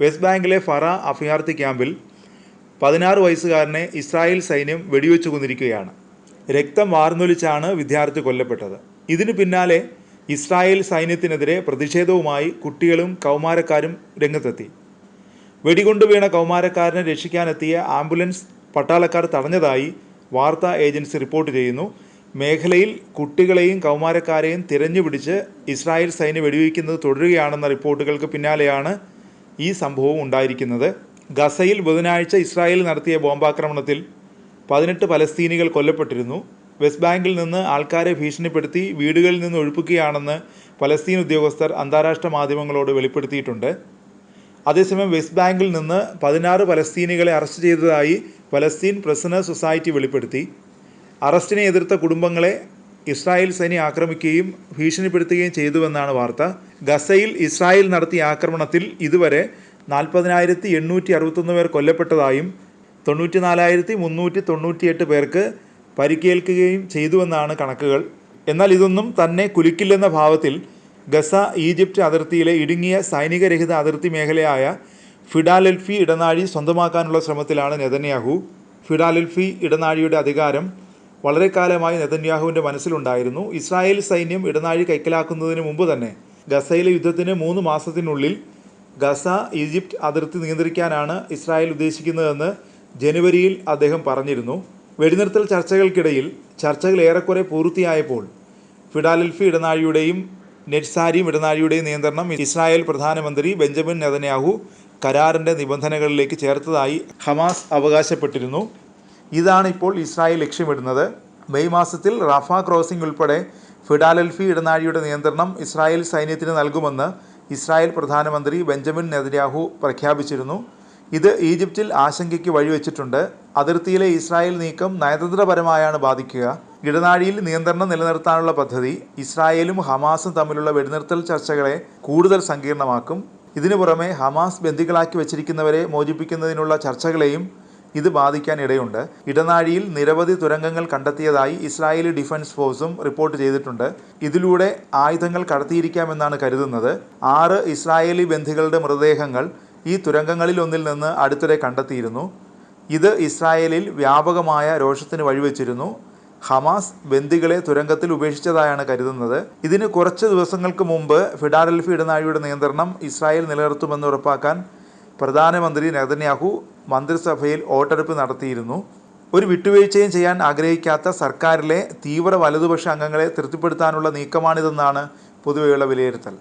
West ബാങ്കിലെ ഫറ അഭയാർത്ഥി ക്യാമ്പിൽ 16 വയസ്സുകാരനെ ഇസ്രായേൽ സൈന്യം വെടിവെച്ചു കൊന്നിരിക്കുകയാണ്. രക്തം വാർന്നൊലിച്ചാണ് വിദ്യാർത്ഥി കൊല്ലപ്പെട്ടത്. ഇതിനു പിന്നാലെ ഇസ്രായേൽ സൈന്യത്തിനെതിരെ പ്രതിഷേധവുമായി കുട്ടികളും കൗമാരക്കാരും രംഗത്തെത്തി. വെടികൊണ്ടു വീണ കൗമാരക്കാരനെ രക്ഷിക്കാനെത്തിയ ആംബുലൻസ് പട്ടാളക്കാർ തടഞ്ഞതായി വാർത്താ ഏജൻസി റിപ്പോർട്ട് ചെയ്യുന്നു. മേഖലയിൽ കുട്ടികളെയും കൗമാരക്കാരെയും തിരഞ്ഞുപിടിച്ച് ഇസ്രായേൽ സൈന്യം വെടിവെക്കുന്നത് തുടരുകയാണെന്ന റിപ്പോർട്ടുകൾക്ക് പിന്നാലെയാണ് ഈ സംഭവം ഉണ്ടായിരിക്കുന്നത്. ഗസയിൽ ബുധനാഴ്ച ഇസ്രായേൽ നടത്തിയ ബോംബാക്രമണത്തിൽ 18 പലസ്തീനികൾ കൊല്ലപ്പെട്ടിരുന്നു. വെസ്റ്റ് ബാങ്കിൽ നിന്ന് ആൾക്കാരെ ഭീഷണിപ്പെടുത്തി വീടുകളിൽ നിന്ന് ഒഴിപ്പിക്കുകയാണെന്ന് പലസ്തീൻ ഉദ്യോഗസ്ഥർ അന്താരാഷ്ട്ര മാധ്യമങ്ങളോട് വെളിപ്പെടുത്തിയിട്ടുണ്ട്. അതേസമയം വെസ്റ്റ് ബാങ്കിൽ നിന്ന് 16 പലസ്തീനികളെ അറസ്റ്റ് ചെയ്തതായി പലസ്തീൻ പ്രിസണേഴ്സ് സൊസൈറ്റി വെളിപ്പെടുത്തി. അറസ്റ്റിനെ എതിർത്ത കുടുംബങ്ങളെ ഇസ്രായേൽ സൈന്യം ആക്രമിക്കുകയും ഭീഷണിപ്പെടുത്തുകയും ചെയ്തുവെന്നാണ് വാർത്ത. ഗസയിൽ ഇസ്രായേൽ നടത്തിയ ആക്രമണത്തിൽ ഇതുവരെ 40,861 പേർ കൊല്ലപ്പെട്ടതായും 94,398 പേർക്ക് പരിക്കേൽക്കുകയും ചെയ്തുവെന്നാണ് കണക്കുകൾ. എന്നാൽ ഇതൊന്നും തന്നെ കുലുക്കില്ലെന്ന ഭാവത്തിൽ ഗസ ഈജിപ്റ്റ് അതിർത്തിയിലെ ഇടുങ്ങിയ സൈനികരഹിത അതിർത്തി മേഖലയായ ഫിലാഡൽഫി ഇടനാഴി സ്വന്തമാക്കാനുള്ള ശ്രമത്തിലാണ് നെതന്യാഹു. ഫിലാഡൽഫി ഇടനാഴിയുടെ അധികാരം വളരെ കാലമായി നെതന്യാഹുവിൻ്റെ മനസ്സിലുണ്ടായിരുന്നു. ഇസ്രായേൽ സൈന്യം ഇടനാഴി കൈക്കലാക്കുന്നതിന് മുമ്പ് തന്നെ ഗസയിലെ യുദ്ധത്തിന് 3 മാസത്തിനുള്ളിൽ ഗസ ഈജിപ്റ്റ് അതിർത്തി നിയന്ത്രിക്കാനാണ് ഇസ്രായേൽ ഉദ്ദേശിക്കുന്നതെന്ന് ജനുവരിയിൽ അദ്ദേഹം പറഞ്ഞിരുന്നു. വെടിനിർത്തൽ ചർച്ചകൾക്കിടയിൽ ചർച്ചകൾ ഏറെക്കുറെ പൂർത്തിയായപ്പോൾ ഫിലാഡൽഫി ഇടനാഴിയുടെയും നെറ്റ്സാരിം ഇടനാഴിയുടെയും നിയന്ത്രണം ഇസ്രായേൽ പ്രധാനമന്ത്രി ബെഞ്ചമിൻ നെതന്യാഹു കരാറിൻ്റെ നിബന്ധനകളിലേക്ക് ചേർത്തതായി ഹമാസ് അവകാശപ്പെട്ടിരുന്നു. ഇതാണ് ഇപ്പോൾ ഇസ്രായേൽ ലക്ഷ്യമിടുന്നത്. മെയ് മാസത്തിൽ റാഫ ക്രോസിംഗ് ഉൾപ്പെടെ ഫിലാഡൽഫി ഇടനാഴിയുടെ നിയന്ത്രണം ഇസ്രായേൽ സൈന്യത്തിന് നൽകുമെന്ന് ഇസ്രായേൽ പ്രധാനമന്ത്രി ബെഞ്ചമിൻ നെതന്യാഹു പ്രഖ്യാപിച്ചിരുന്നു. ഇത് ഈജിപ്തിൽ ആശങ്കയ്ക്ക് വഴിവെച്ചിട്ടുണ്ട്. അതിർത്തിയിലെ ഇസ്രായേൽ നീക്കം നയതന്ത്രപരമായാണ് ബാധിക്കുക. ഇടനാഴിയിൽ നിയന്ത്രണം നിലനിർത്താനുള്ള പദ്ധതി ഇസ്രായേലും ഹമാസും തമ്മിലുള്ള വെടിനിർത്തൽ ചർച്ചകളെ കൂടുതൽ സങ്കീർണമാക്കും. ഇതിനു പുറമെ ഹമാസ് ബന്ദികളാക്കി വച്ചിരിക്കുന്നവരെ മോചിപ്പിക്കുന്നതിനുള്ള ചർച്ചകളെയും ഇത് ബാധിക്കാൻ ഇടയുണ്ട്. ഇടനാഴിയിൽ നിരവധി തുരങ്കങ്ങൾ കണ്ടെത്തിയതായി ഇസ്രായേലി ഡിഫൻസ് ഫോഴ്സും റിപ്പോർട്ട് ചെയ്തിട്ടുണ്ട്. ഇതിലൂടെ ആയുധങ്ങൾ കടത്തിയിരിക്കാമെന്നാണ് കരുതുന്നത്. 6 ഇസ്രായേലി ബന്ദികളുടെ മൃതദേഹങ്ങൾ ഈ തുരങ്കങ്ങളിൽ ഒന്നിൽ നിന്ന് അടുത്തിടെ കണ്ടെത്തിയിരുന്നു. ഇത് ഇസ്രായേലിൽ വ്യാപകമായ രോഷത്തിന് വഴിവെച്ചിരുന്നു. ഹമാസ് ബന്ദികളെ തുരങ്കത്തിൽ ഉപേക്ഷിച്ചതായാണ് കരുതുന്നത്. ഇതിന് കുറച്ച് ദിവസങ്ങൾക്ക് മുമ്പ് ഫിലാഡൽഫി ഇടനാഴിയുടെ നിയന്ത്രണം ഇസ്രായേൽ നിലനിർത്തുമെന്ന് ഉറപ്പാക്കാൻ പ്രധാനമന്ത്രി നെതന്യാഹു മന്ത്രിസഭയിൽ വോട്ടെടുപ്പ് നടത്തിയിരുന്നു. ഒരു വിട്ടുവീഴ്ചയും ചെയ്യാൻ ആഗ്രഹിക്കാത്ത സർക്കാരിലെ തീവ്ര വലതുപക്ഷ അംഗങ്ങളെ തൃപ്തിപ്പെടുത്താനുള്ള നീക്കമാണിതെന്നാണ് പൊതുവെയുള്ള വിലയിരുത്തൽ.